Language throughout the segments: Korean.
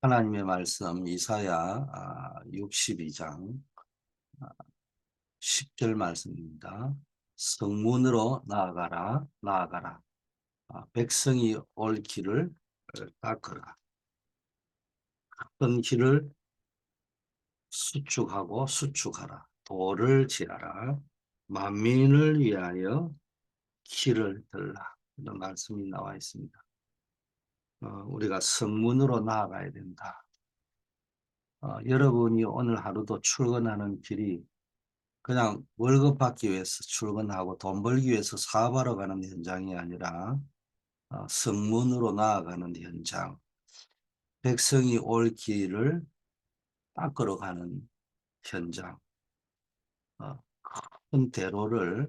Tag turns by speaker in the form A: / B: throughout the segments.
A: 하나님의 말씀 이사야 62장 10절 말씀입니다. 성문으로 나아가라 나아가라. 백성이 올 길을 닦으라. 큰 길을 수축하고 수축하라. 도를 지하라. 만민을 위하여 길을 들라. 이런 말씀이 나와 있습니다. 우리가 성문으로 나아가야 된다. 여러분이 오늘 하루도 출근하는 길이 그냥 월급 받기 위해서 출근하고 돈 벌기 위해서 사업하러 가는 현장이 아니라 성문으로 나아가는 현장, 백성이 올 길을 닦으러 가는 현장, 큰 대로를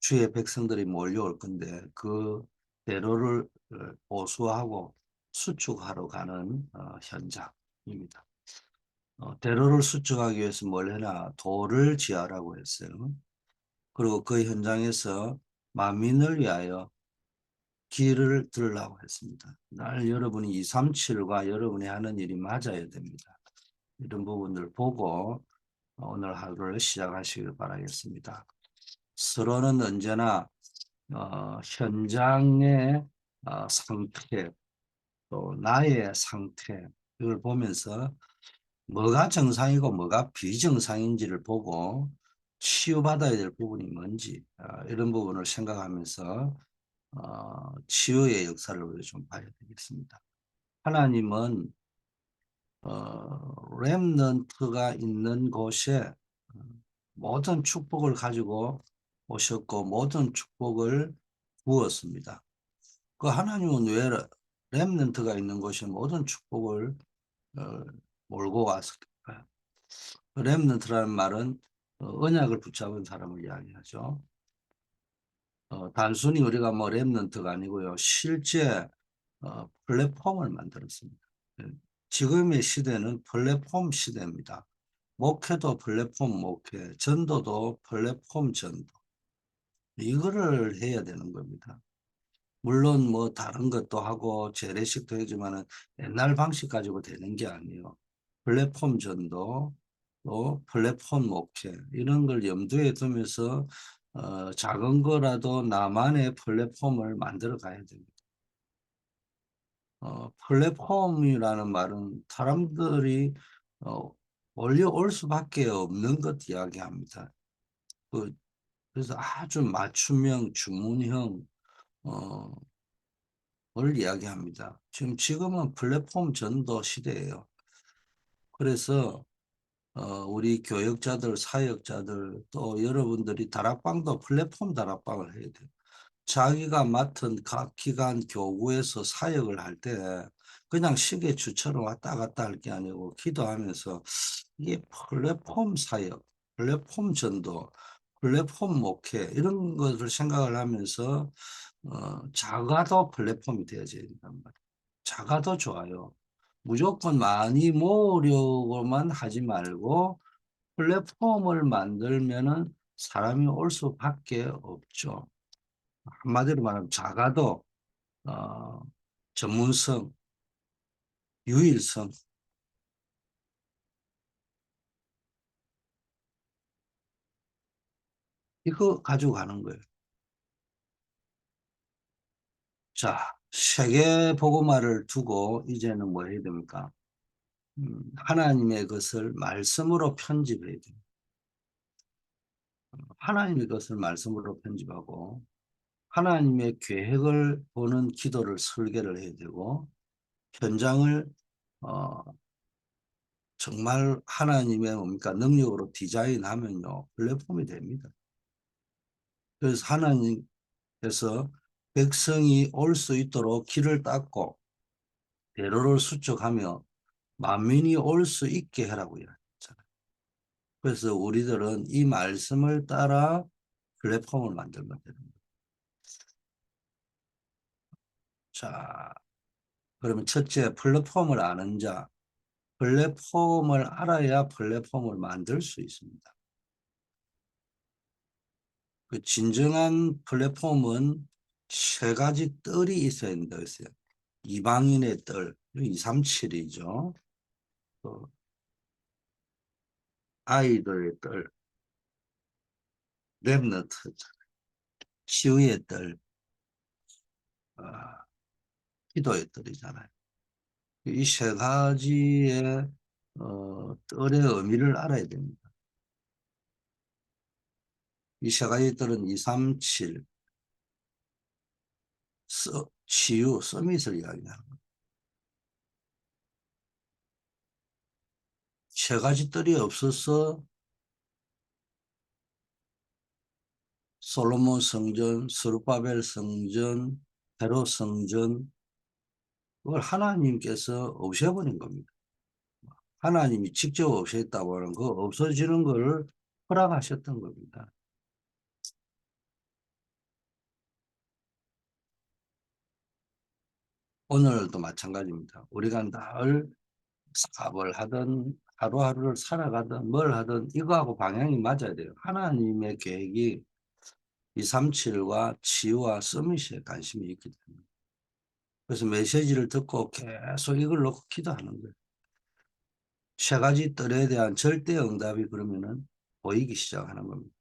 A: 주의 백성들이 몰려올 건데 그 대로를 보수하고 수축하러 가는 현장입니다. 대로를 수축하기 위해서 뭘 해나 도를 지하라고 했어요. 그리고 그 현장에서 만민을 위하여 길을 들으라고 했습니다. 날 여러분이 237과 여러분이 하는 일이 맞아야 됩니다. 이런 부분을 보고 오늘 하루를 시작하시길 바라겠습니다. 서로는 언제나 현장의 상태, 또 나의 상태 이걸 보면서 뭐가 정상이고 뭐가 비정상인지를 보고 치유받아야 될 부분이 뭔지 이런 부분을 생각하면서 치유의 역사를 우리가 좀 봐야 되겠습니다. 하나님은 렘넌트가 있는 곳에 모든 축복을 가지고 오셨고 모든 축복을 부었습니다. 그 하나님은 왜 렘넌트가 있는 곳에 모든 축복을 어, 몰고 왔을까요? 렘넌트라는 말은 언약을 붙잡은 사람을 이야기하죠. 단순히 우리가 뭐 렘넌트가 아니고요. 실제 플랫폼을 만들었습니다. 예, 지금의 시대는 플랫폼 시대입니다. 목회도 플랫폼 목회, 전도도 플랫폼 전도. 이거를 해야 되는 겁니다. 물론 뭐 다른 것도 하고 재래식도 하지만은 옛날 방식 가지고 되는 게 아니에요. 플랫폼 전도, 또 플랫폼 목회 이런 걸 염두에 두면서 작은 거라도 나만의 플랫폼을 만들어 가야 됩니다. 플랫폼이라는 말은 사람들이 어, 몰려올 수밖에 없는 것 이야기합니다. 그, 그래서 아주 맞춤형, 주문형 어, 을 이야기합니다. 지금은 플랫폼 전도 시대예요. 그래서 우리 교역자들, 사역자들 또 여러분들이 다락방도 플랫폼 다락방을 해야 돼요. 자기가 맡은 각 기관 교구에서 사역을 할 때 그냥 시계추처럼 왔다 갔다 할 게 아니고 기도하면서 이게 플랫폼 사역, 플랫폼 전도, 플랫폼 목회 이런 것을 생각을 하면서 작아도 플랫폼이 되어져야 된단 말이에요. 작아도 좋아요. 무조건 많이 모으려고만 하지 말고 플랫폼을 만들면은 사람이 올 수밖에 없죠. 한마디로 말하면 작아도 어, 전문성, 유일성 이거 가지고 가는 거예요. 자, 세계 복음화를 두고 이제는 뭐 해야 됩니까? 하나님의 것을 말씀으로 편집해야 돼요. 하나님의 것을 말씀으로 편집하고 하나님의 계획을 보는 기도를 설계를 해야 되고 현장을 어, 정말 하나님의 뭡니까 능력으로 디자인하면요 플랫폼이 됩니다. 그래서 하나님께서 백성이 올 수 있도록 길을 닦고 대로를 수축하며 만민이 올 수 있게 하라고 이야기했잖아요. 그래서 우리들은 이 말씀을 따라 플랫폼을 만들면 되는 거예요. 자, 그러면 첫째 플랫폼을 아는 자, 플랫폼을 알아야 플랫폼을 만들 수 있습니다. 그 진정한 플랫폼은 세 가지 뜰이 있어야 된다고 했어요. 이방인의 뜰, 237이죠. 또 아이들의 딸, 렘넌트, 치유의 딸, 아, 기도의 딸이잖아요. 이 세 가지의 뜰의 의미를 알아야 됩니다. 이 세 가지 뜰은 237, 치유, 서밋을 이야기하는 거예요. 세 가지 뜰이 없어서 솔로몬 성전, 스룹바벨 성전, 헤롯 성전, 그걸 하나님께서 없애버린 겁니다. 하나님이 직접 없앴다고 하는 거 없어지는 거를 허락하셨던 겁니다. 오늘도 마찬가지입니다. 우리가 늘 사업을 하든 하루하루를 살아가든 뭘 하든 이거하고 방향이 맞아야 돼요. 하나님의 계획이 237과 치유와 서밋에 관심이 있기 때문에. 그래서 메시지를 듣고 계속 이걸 놓고 기도하는 거예요. 세 가지 뜰에 대한 절대 응답이 그러면은 보이기 시작하는 겁니다.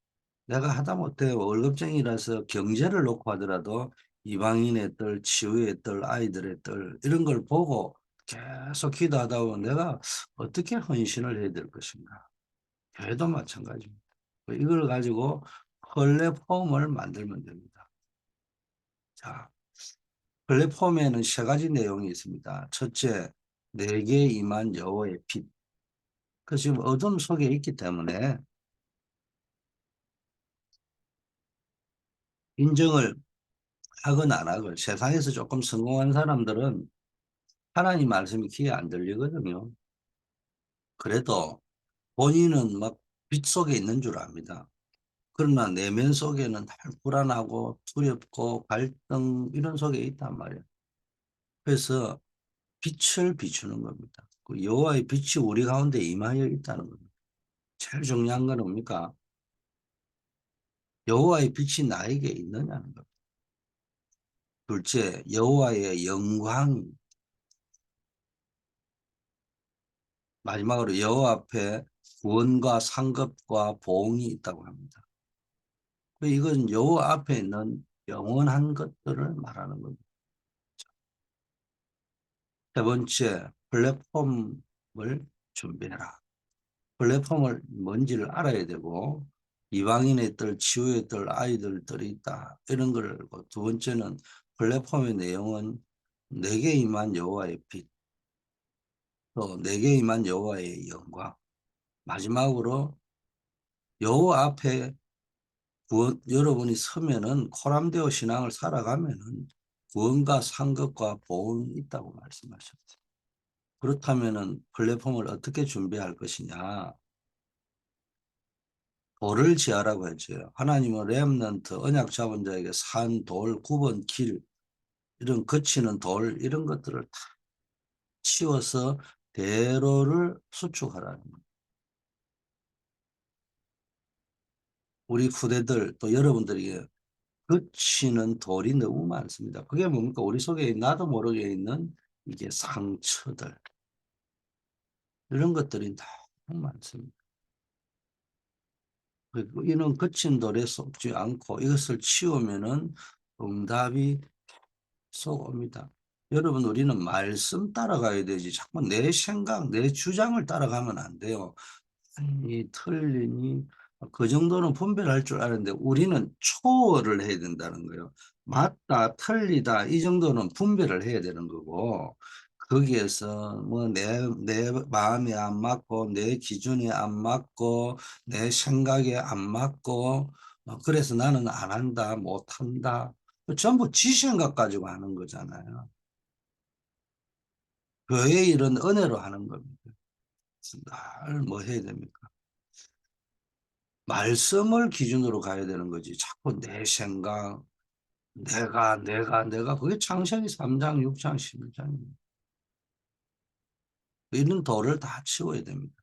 A: 내가 하다못해 월급쟁이라서 경제를 놓고 하더라도 이방인의 뜰, 치유의 뜰, 아이들의 뜰 이런 걸 보고 계속 기도하다 보면 내가 어떻게 헌신을 해야 될 것인가. 교회도 마찬가지입니다. 이걸 가지고 플랫폼을 만들면 됩니다. 자, 플랫폼에는 세 가지 내용이 있습니다. 첫째, 내게 임한 여호와의 빛. 그 지금 어둠 속에 있기 때문에 인정을 하건 안 하건 세상에서 조금 성공한 사람들은 하나님 말씀이 귀에 안 들리거든요. 그래도 본인은 막 빛 속에 있는 줄 압니다. 그러나 내면 속에는 늘 불안하고 두렵고 갈등 이런 속에 있단 말이에요. 그래서 빛을 비추는 겁니다. 그 여호와의 빛이 우리 가운데 임하여 있다는 겁니다. 제일 중요한 건 뭡니까? 여호와의 빛이 나에게 있느냐는 겁니다. 둘째, 여호와의 영광. 마지막으로 여호와 앞에 구원과 상급과 보응이 있다고 합니다. 이건 여호와 앞에 있는 영원한 것들을 말하는 겁니다. 세 번째, 플랫폼을 준비해라. 플랫폼을 뭔지를 알아야 되고 이방인의 뜰, 치유의 뜰, 아이들 뜰이 있다. 이런 걸 알고 두 번째는 플랫폼의 내용은 내게 임한 여호와의 빛, 또 내게 임한 여호와의 영광. 마지막으로 여호와 앞에 여러분이 서면은 코람데오 신앙을 살아가면은 구원과 상급과 보응이 있다고 말씀하셨어요. 그렇다면은 플랫폼을 어떻게 준비할 것이냐? 돌을 지하라고 했죠. 하나님은 렘넌트, 언약 잡은 자에게 산, 돌, 굽은 길, 이런 거치는 돌, 이런 것들을 다 치워서 대로를 수축하라는 거예요. 우리 후대들 또 여러분들에게 거치는 돌이 너무 많습니다. 그게 뭡니까? 우리 속에 나도 모르게 있는 이게 상처들, 이런 것들이 너무 많습니다. 그리고 이는 거친 돌에 썩지 않고 이것을 치우면은 응답이 속 옵니다. 여러분, 우리는 말씀 따라가야 되지. 자꾸 내 생각, 내 주장을 따라가면 안 돼요. 아니, 틀리니, 그 정도는 분별할 줄 아는데 우리는 초월을 해야 된다는 거예요. 맞다, 틀리다, 이 정도는 분별을 해야 되는 거고, 거기에서 뭐 내 마음에 안 맞고, 내 기준에 안 맞고, 내 생각에 안 맞고, 그래서 나는 안 한다, 못 한다. 전부 지 생각 가지고 하는 거잖아요. 교회 일은 은혜로 하는 겁니다. 늘 뭐 해야 됩니까? 말씀을 기준으로 가야 되는 거지. 자꾸 내 생각, 내가. 그게 창세기 3장, 6장, 11장입니다. 이런 돌을 다 치워야 됩니다.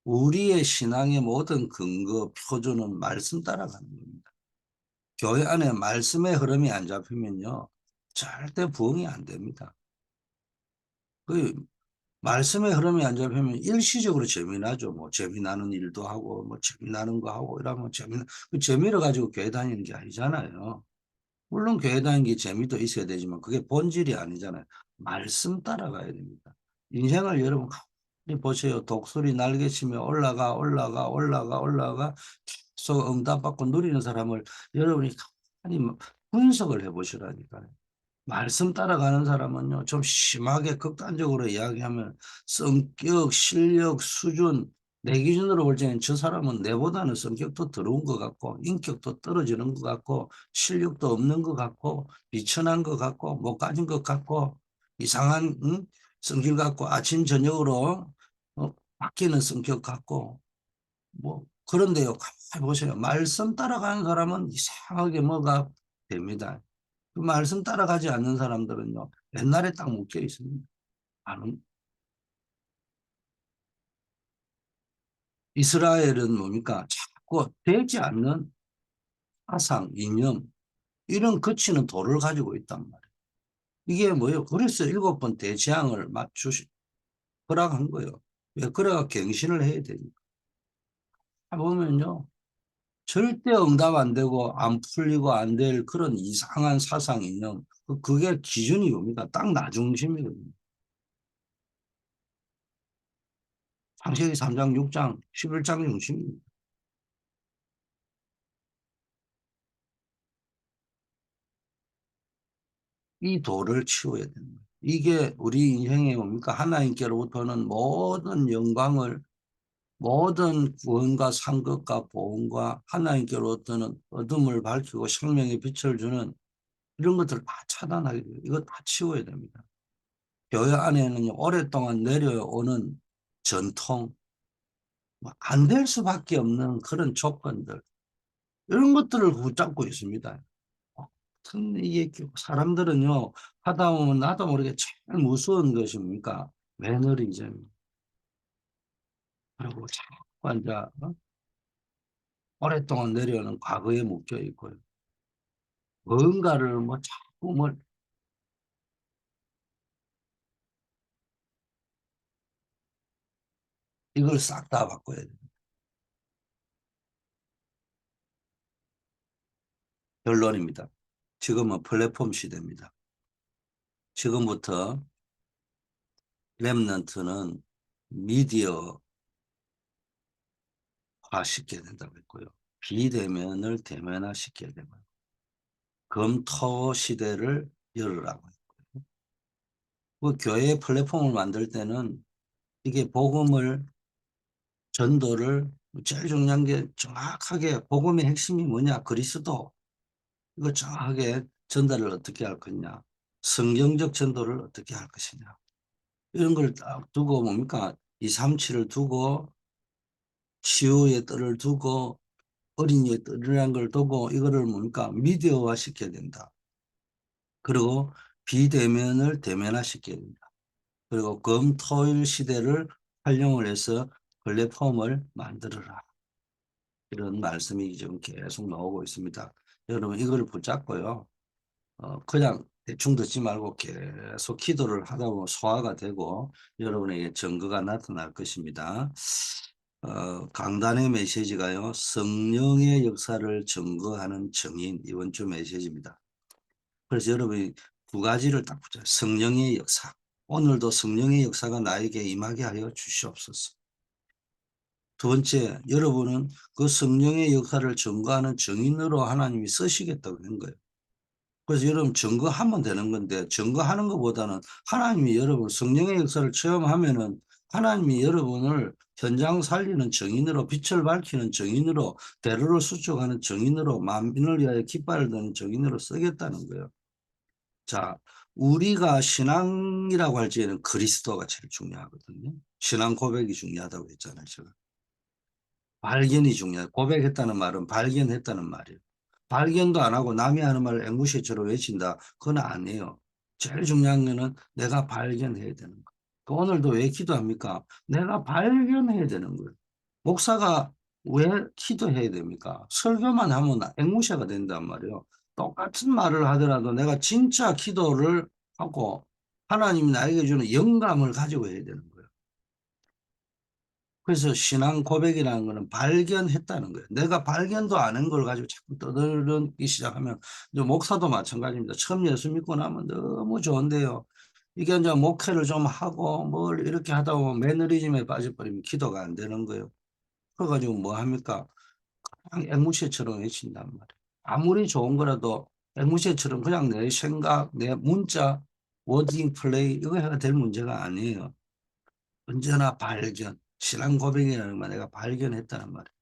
A: 우리의 신앙의 모든 근거, 표준은 말씀 따라가는 겁니다. 교회 안에 말씀의 흐름이 안 잡히면요, 절대 부흥이 안 됩니다. 그 말씀의 흐름이 안 잡히면 일시적으로 재미나죠. 뭐 재미나는 일도 하고 뭐 재미나는 거 하고 이러면 그 재미를 가지고 교회 다니는 게 아니잖아요. 물론 교회 다니는 게 재미도 있어야 되지만 그게 본질이 아니잖아요. 말씀 따라가야 됩니다. 인생을 여러분 가만히 보세요. 독수리 날개치며 올라가 올라가 올라가 올라가 계속 응답받고 누리는 사람을 여러분이 가만히 분석을 해보시라니까요. 말씀 따라가는 사람은요, 좀 심하게 극단적으로 이야기하면 성격, 실력, 수준, 내 기준으로 볼 때는 저 사람은 내보다는 성격도 더러운 것 같고, 인격도 떨어지는 것 같고, 실력도 없는 것 같고, 비천한 것 같고, 못 가진 것 같고, 이상한 성질 같고, 아침, 저녁으로 바뀌는 성격 같고, 뭐, 그런데요, 가만히 보세요. 말씀 따라가는 사람은 이상하게 뭐가 됩니다. 그 말씀 따라가지 않는 사람들은요, 옛날에 딱 묶여 있습니다. 아는, 이스라엘은 뭡니까? 자꾸 되지 않는 사상, 이념, 이런 거치는 돌을 가지고 있단 말이에요. 이게 뭐예요? 그래서 7번 대재앙을 허락한 거예요. 왜? 그래가 갱신을 해야 되니까. 보면요, 절대 응답 안 되고 안 풀리고 안 될 그런 이상한 사상, 이념, 그게 기준이 뭡니까? 딱 나 중심이거든요. 창세기 3장, 6장, 11장 중심입니다. 이 돌을 치워야 됩니다. 이게 우리 인생에 뭡니까? 하나님께로부터는 모든 영광을, 모든 구원과 상급과 보응과 하나님께로부터는 어둠을 밝히고 생명의 빛을 주는 이런 것들을 다 차단하게 돼요. 이거 다 치워야 됩니다. 교회 안에는 오랫동안 내려오는 전통, 안 될 수밖에 없는 그런 조건들, 이런 것들을 붙잡고 있습니다. 하여튼 이게 사람들은요, 하다 보면 나도 모르게 제일 무서운 것이 뭡니까? 매너리즘. 그리고 자꾸 이제 오랫동안 내려오는 과거에 묶여 있고요. 뭔가를 뭐 자꾸 뭐 이걸 싹 다 바꿔야 돼요. 결론입니다. 지금은 플랫폼 시대입니다. 지금부터 랩런트는 미디어화 시켜야 된다고 했고요. 비대면을 대면화 시켜야 되고요. 검토 시대를 열으라고 했고요. 그 교회 플랫폼을 만들 때는 이게 복음을 전도를 제일 중요한 게 정확하게 복음의 핵심이 뭐냐? 그리스도. 이거 정확하게 전달을 어떻게 할 거냐? 성경적 전도를 어떻게 할 것이냐? 이런 걸 딱 두고 뭡니까? 237을 두고 치유의 뜰을 두고 어린이의 뜰이라는 걸 두고 이거를 뭡니까? 미디어화 시켜야 된다. 그리고 비대면을 대면화 시켜야 된다. 그리고 금토일 시대를 활용을 해서 플랫폼을 만들어라. 이런 말씀이 지금 계속 나오고 있습니다. 여러분 이걸 붙잡고요. 그냥 대충 듣지 말고 계속 기도를 하다 보면 소화가 되고 여러분에게 증거가 나타날 것입니다. 강단의 메시지가요. 성령의 역사를 증거하는 증인 이번 주 메시지입니다. 그래서 여러분이 두 가지를 딱 붙여요. 성령의 역사. 오늘도 성령의 역사가 나에게 임하게 하여 주시옵소서. 두 번째, 여러분은 그 성령의 역사를 증거하는 증인으로 하나님이 쓰시겠다고 한 거예요. 그래서 여러분 증거하면 되는 건데 증거하는 것보다는 하나님이 여러분 성령의 역사를 체험하면은 하나님이 여러분을 현장 살리는 증인으로 빛을 밝히는 증인으로 대로를 수축하는 증인으로 만민을 위하여 깃발을 드는 증인으로 쓰겠다는 거예요. 자, 우리가 신앙이라고 할 때에는 그리스도가 제일 중요하거든요. 신앙 고백이 중요하다고 했잖아요. 제가. 발견이 중요해요. 고백했다는 말은 발견했다는 말이에요. 발견도 안 하고 남이 하는 말을 앵무새처럼 외친다. 그건 아니에요. 제일 중요한 거는 내가 발견해야 되는 거. 그 오늘도 왜 기도합니까? 내가 발견해야 되는 거예요. 목사가 왜 기도해야 됩니까? 설교만 하면 앵무새가 된단 말이에요. 똑같은 말을 하더라도 내가 진짜 기도를 하고 하나님이 나에게 주는 영감을 가지고 해야 되는 거예요. 그래서 신앙 고백이라는 거는 발견했다는 거예요. 내가 발견도 안 한 걸 가지고 자꾸 떠들기 시작하면, 이제 목사도 마찬가지입니다. 처음 예수 믿고 나면 너무 좋은데요. 이게 이제 목회를 좀 하고 뭘 이렇게 하다 보면 매너리즘에 빠져버리면 기도가 안 되는 거예요. 그래가지고 뭐 합니까? 그냥 앵무새처럼 외친단 말이에요. 아무리 좋은 거라도 앵무새처럼 그냥 내 생각, 내 문자, 워딩 플레이 이거 해가 될 문제가 아니에요. 언제나 발견, 신앙 고백이라는 걸 내가 발견했다는 말이에요.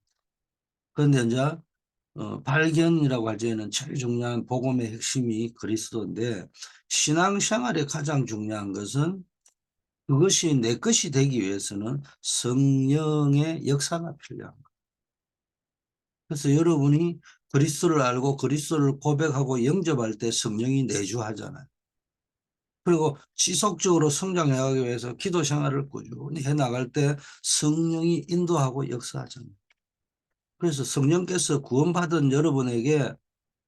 A: 그런데 이제 발견이라고 할 때는 제일 중요한 복음의 핵심이 그리스도인데, 신앙생활에 가장 중요한 것은 그것이 내 것이 되기 위해서는 성령의 역사가 필요한 거예요. 그래서 여러분이 그리스도를 알고 그리스도를 고백하고 영접할 때 성령이 내주하잖아요. 그리고 지속적으로 성장해가기 위해서 기도 생활을 꾸준히 해나갈 때 성령이 인도하고 역사하잖아요. 그래서 성령께서 구원받은 여러분에게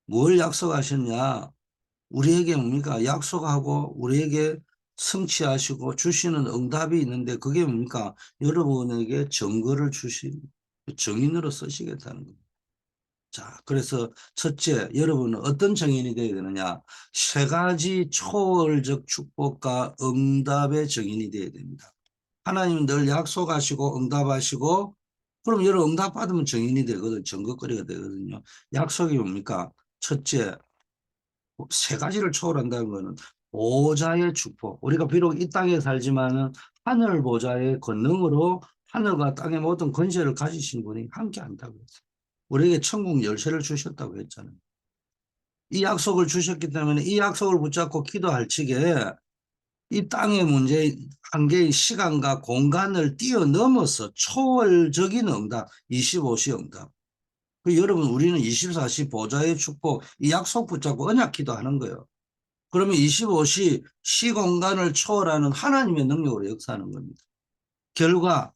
A: 뭘 약속하셨냐? 우리에게 뭡니까? 약속하고 우리에게 성취하시고 주시는 응답이 있는데, 그게 뭡니까? 여러분에게 증거를 주신 증인으로 쓰시겠다는 겁니다. 자, 그래서 첫째, 여러분은 어떤 증인이 되어야 되느냐? 세 가지 초월적 축복과 응답의 증인이 되어야 됩니다. 하나님은 늘 약속하시고 응답하시고, 그럼 여러분 응답 받으면 증인이 되거든, 증거거리가 되거든요. 약속이 뭡니까? 첫째, 세 가지를 초월한다는 것은 보좌의 축복. 우리가 비록 이 땅에 살지만은 하늘 보좌의 권능으로 하늘과 땅의 모든 권세를 가지신 분이 함께 한다고 했어요. 우리에게 천국 열쇠를 주셨다고 했잖아요. 이 약속을 주셨기 때문에 이 약속을 붙잡고 기도할 적에 이 땅의 문제, 한계의 시간과 공간을 뛰어넘어서 초월적인 응답, 25시 응답. 그 여러분, 우리는 24시 보좌의 축복, 이 약속 붙잡고 언약 기도하는 거예요. 그러면 25시 시공간을 초월하는 하나님의 능력으로 역사하는 겁니다. 결과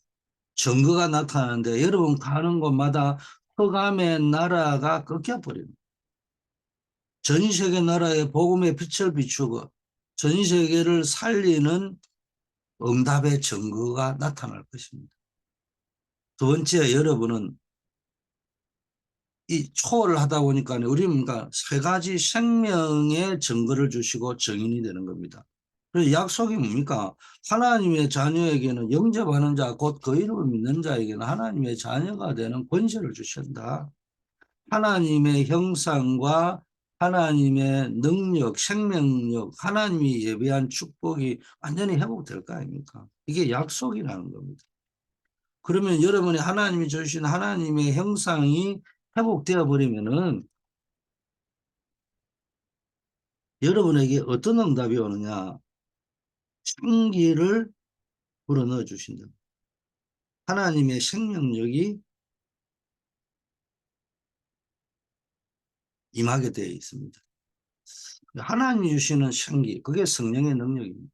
A: 증거가 나타나는데, 여러분 가는 곳마다 흑암의 나라가 꺾여버립니다. 전 세계 나라에 복음의 빛을 비추고 전 세계를 살리는 응답의 증거가 나타날 것입니다. 두 번째, 여러분은 이 초월을 하다 보니까 우리는 그러니까 세 가지 생명의 증거를 주시고 증인이 되는 겁니다. 그래서 약속이 뭡니까? 하나님의 자녀에게는 영접하는 자, 곧 그 이름을 믿는 자에게는 하나님의 자녀가 되는 권세를 주신다. 하나님의 형상과 하나님의 능력, 생명력, 하나님이 예비한 축복이 완전히 회복될 거 아닙니까? 이게 약속이라는 겁니다. 그러면 여러분이 하나님이 주신 하나님의 형상이 회복되어 버리면은 여러분에게 어떤 응답이 오느냐? 생기를 불어넣어 주신다. 하나님의 생명력이 임하게 되어 있습니다. 하나님이 주시는 생기, 그게 성령의 능력입니다.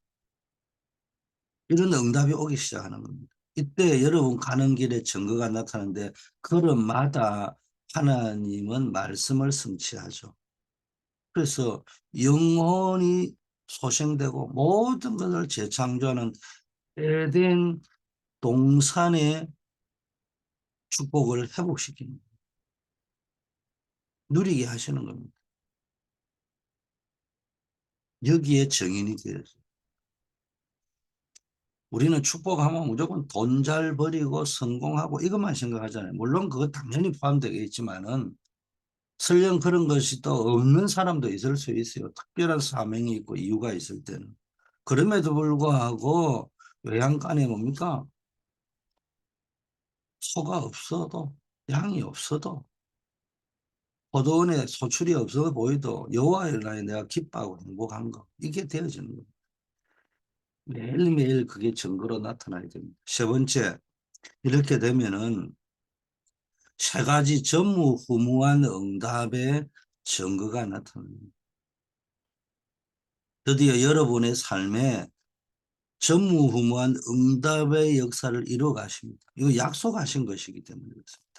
A: 이런 응답이 오기 시작하는 겁니다. 이때 여러분 가는 길에 증거가 나타나는데, 걸음마다 하나님은 말씀을 성취하죠. 그래서 영혼이 소생되고 모든 것을 재창조하는 에덴 동산의 축복을 회복시키는 거예요. 누리게 하시는 겁니다. 여기에 정인이 되어서 우리는 축복하면 무조건 돈 잘 벌이고 성공하고 이것만 생각하잖아요. 물론 그거 당연히 포함되겠지만은 설령 그런 것이 또 없는 사람도 있을 수 있어요. 특별한 사명이 있고 이유가 있을 때는. 그럼에도 불구하고 외양간에 뭡니까? 소가 없어도, 양이 없어도, 포도원에 소출이 없어 보이도 여호와의 나에 내가 기뻐하고 행복한 거, 이게 되어지는 거예요. 매일매일 그게 증거로 나타나야 됩니다. 세 번째, 이렇게 되면은 세 가지 전무후무한 응답의 증거가 나타납니다. 드디어 여러분의 삶에 전무후무한 응답의 역사를 이루어 가십니다. 이거 약속하신 것이기 때문에 그렇습니다.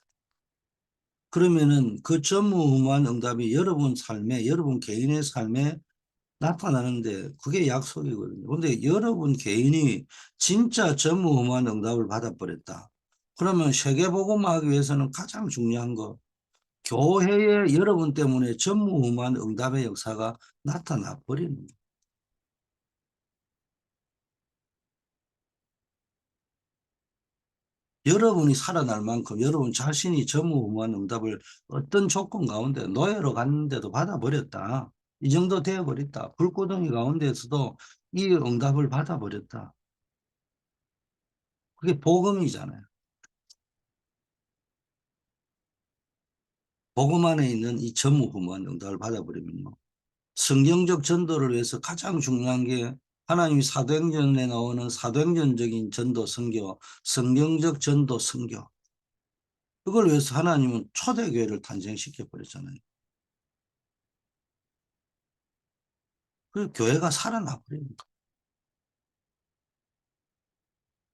A: 그러면은 그 전무후무한 응답이 여러분 삶에, 여러분 개인의 삶에 나타나는데 그게 약속이거든요. 근데 여러분 개인이 진짜 전무후무한 응답을 받아버렸다. 그러면 세계복음화하기 위해서는 가장 중요한 거, 교회에 여러분 때문에 전무후무한 응답의 역사가 나타나 버리는 거예요. 여러분이 살아날 만큼 여러분 자신이 전무후무한 응답을 어떤 조건 가운데 노예로 갔는데도 받아버렸다. 이 정도 되어버렸다. 불구덩이 가운데서도 이 응답을 받아버렸다. 그게 복음이잖아요. 복음 안에 있는 이 전무후무한 응답을 받아버리면요. 성경적 전도를 위해서 가장 중요한 게 하나님이 사도행전에 나오는 사도행전적인 전도 선교, 성경적 전도 선교. 그걸 위해서 하나님은 초대교회를 탄생시켜 버렸잖아요. 그 교회가 살아나 버립니다.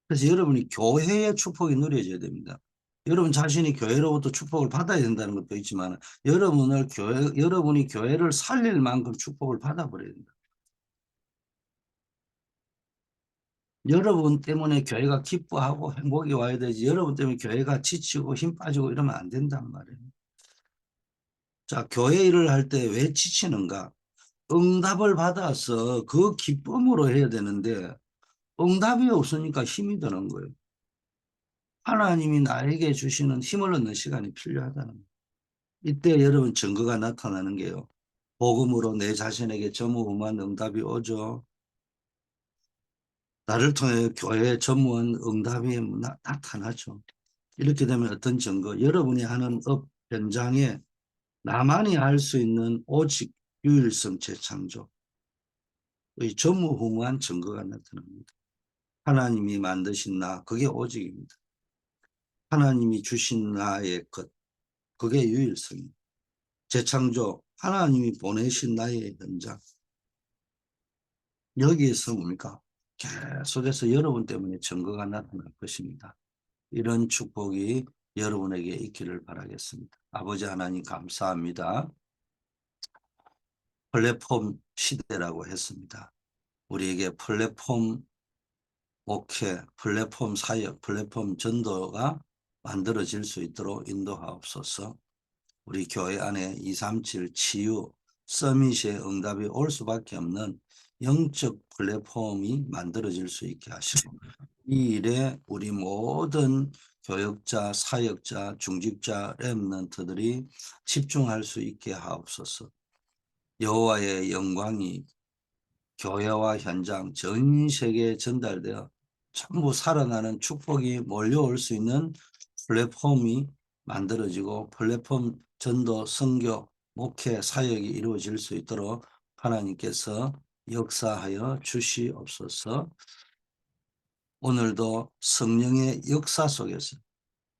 A: 그래서 여러분이 교회의 축복이 누려져야 됩니다. 여러분 자신이 교회로부터 축복을 받아야 된다는 것도 있지만 여러분이 교회를 살릴 만큼 축복을 받아버려야 된다. 여러분 때문에 교회가 기뻐하고 행복이 와야 되지. 여러분 때문에 교회가 지치고 힘 빠지고 이러면 안 된단 말이에요. 자, 교회 일을 할 때 왜 지치는가? 응답을 받아서 그 기쁨으로 해야 되는데 응답이 없으니까 힘이 드는 거예요. 하나님이 나에게 주시는 힘을 얻는 시간이 필요하다는 거예요. 이때 여러분 증거가 나타나는 게요. 복음으로 내 자신에게 전무후무한 응답이 오죠. 나를 통해 교회에 전무한 응답이 나타나죠. 이렇게 되면 어떤 증거? 여러분이 하는 업 현장에 나만이 할 수 있는 오직 유일성 재창조의 전무후무한 증거가 나타납니다. 하나님이 만드신 나, 그게 오직입니다. 하나님이 주신 나의 것, 그게 유일성입니다. 재창조, 하나님이 보내신 나의 현장. 여기에서 뭡니까? 계속해서 여러분 때문에 증거가 나타날 것입니다. 이런 축복이 여러분에게 있기를 바라겠습니다. 아버지 하나님 감사합니다. 플랫폼 시대라고 했습니다. 우리에게 플랫폼 목회, 플랫폼 사역, 플랫폼 전도가 만들어질 수 있도록 인도하옵소서. 우리 교회 안에 237 치유 서밋의 응답이 올 수밖에 없는 영적 플랫폼이 만들어질 수 있게 하시고 이 일에 우리 모든 교역자, 사역자, 중직자, 렘넌트들이 집중할 수 있게 하옵소서. 여호와의 영광이 교회와 현장 전 세계에 전달되어 전부 살아나는 축복이 몰려올 수 있는 플랫폼이 만들어지고 플랫폼 전도, 선교, 목회, 사역이 이루어질 수 있도록 하나님께서 역사하여 주시옵소서. 오늘도 성령의 역사 속에서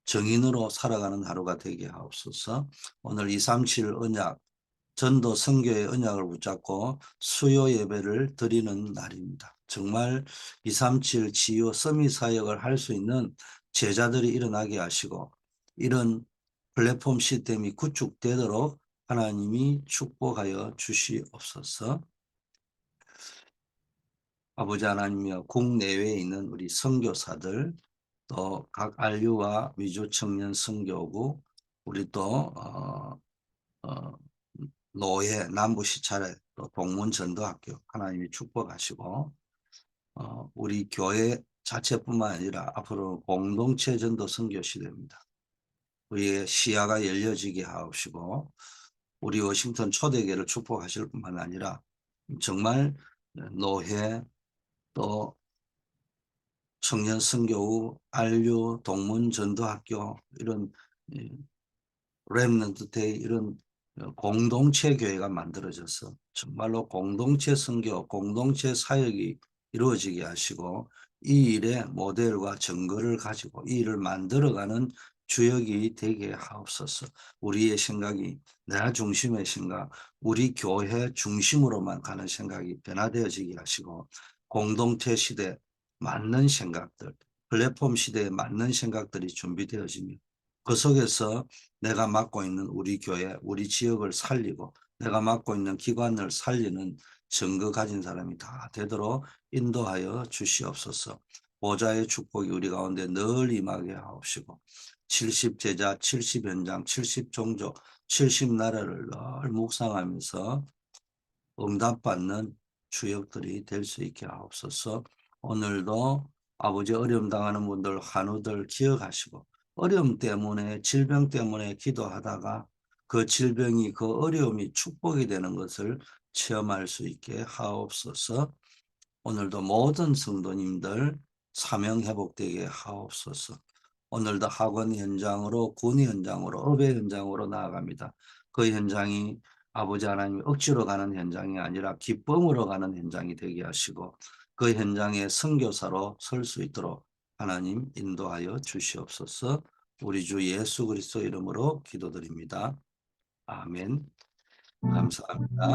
A: 정인으로 살아가는 하루가 되게 하옵소서. 오늘 237 언약 전도 선교의 언약을 붙잡고 수요 예배를 드리는 날입니다. 정말 237 지요 서밋 사역을 할 수 있는 제자들이 일어나게 하시고 이런 플랫폼 시스템이 구축되도록 하나님이 축복하여 주시옵소서. 아버지 하나님이여 국내외에 있는 우리 선교사들 또 각 안류와 위주 청년 선교구 우리 또 어, 노예 남부 시찰에 또 동문 전도학교 하나님이 축복하시고 우리 교회 자체뿐만 아니라 앞으로 공동체 전도 선교 시대입니다. 우리의 시야가 열려지게 하옵시고 우리 워싱턴 초대교회를 축복하실 뿐만 아니라 정말 노회 또 청년 선교우 안류 동문 전도학교 이런 렘넌트 데이 이런 공동체 교회가 만들어져서 정말로 공동체 선교, 공동체 사역이 이루어지게 하시고 이 일의 모델과 증거를 가지고 이 일을 만들어가는 주역이 되게 하옵소서. 우리의 생각이 나 중심의 생각, 우리 교회 중심으로만 가는 생각이 변화되어지게 하시고 공동체 시대 맞는 생각들, 플랫폼 시대에 맞는 생각들이 준비되어지며 그 속에서 내가 맡고 있는 우리 교회, 우리 지역을 살리고 내가 맡고 있는 기관을 살리는 증거 가진 사람이 다 되도록 인도하여 주시옵소서. 보좌의 축복이 우리 가운데 늘 임하게 하옵시고 70 제자, 70 현장, 70 종족, 70 나라를 늘 묵상하면서 응답받는 주역들이 될 수 있게 하옵소서. 오늘도 아버지 어려움 당하는 분들, 환우들 기억하시고 어려움 때문에 질병 때문에 기도하다가 그 질병이 그 어려움이 축복이 되는 것을 체험할 수 있게 하옵소서. 오늘도 모든 성도님들 사명 회복되게 하옵소서. 오늘도 학원 현장으로, 군 현장으로, 업의 현장으로 나아갑니다. 그 현장이 아버지 하나님 억지로 가는 현장이 아니라 기쁨으로 가는 현장이 되게 하시고 그 현장에 선교사로 설 수 있도록 하나님 인도하여 주시옵소서. 우리 주 예수 그리스도 이름으로 기도드립니다. 아멘. 감사합니다.